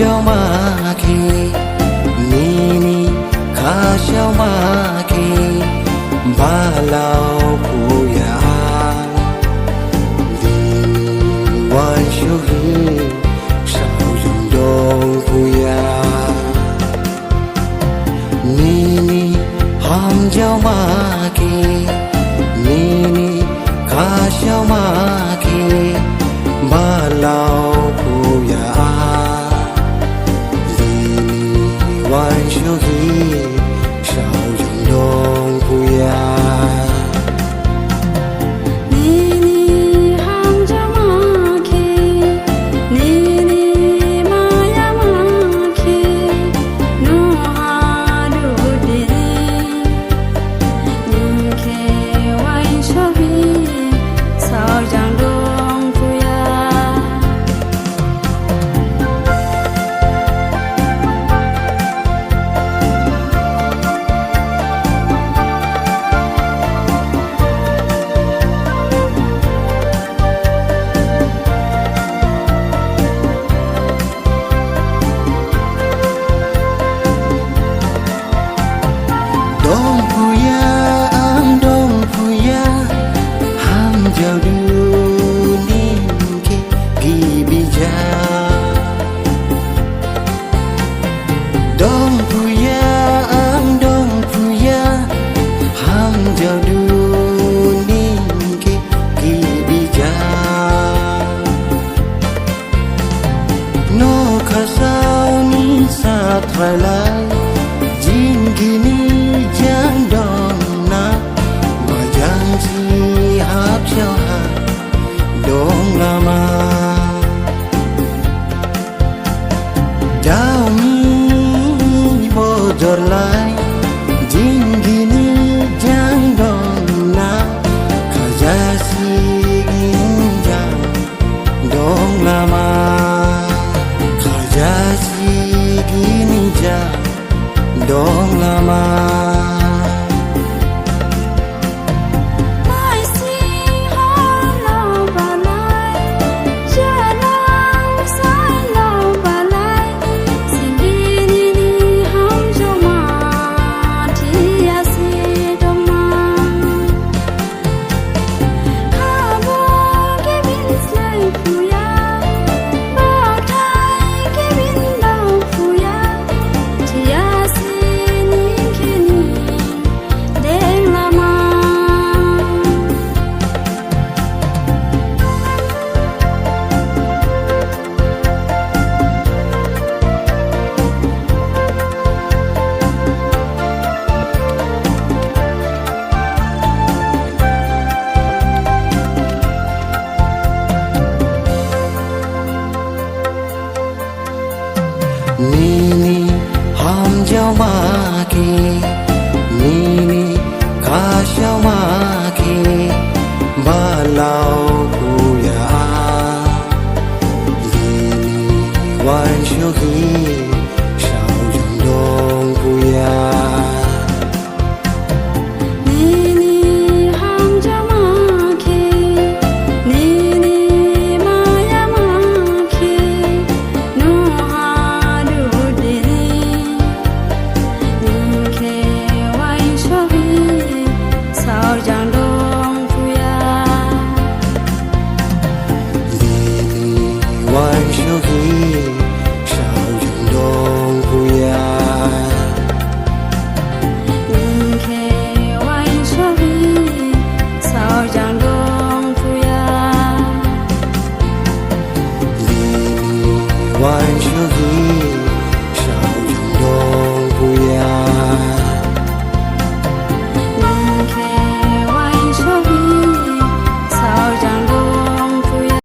giao ma khi nini khá giao ma khi ba lao puya nini wan shu hi sao dùng dong puya nini ham giao ma khi nini khá giao ma khi ba lao puya wan shu hi sao dùng dong puya nini ham giao ma khi nini maya ma khi no ha du di nin ke wan shu hi sao dùng dong puya dong puya ham giao du nin ke gi bija dong puya ham giao du nin ke gi bija no khasau ni sa thralai jin gini jang dong na ma jang si hap xiao ha dong lama dao mi bo jor lai jin gini jang dong na khaja si gin jang dong lama khaja si gini jang dong lama nini ham giao ma khi nini khá giao ma khi ba lao puya nini wan shu hi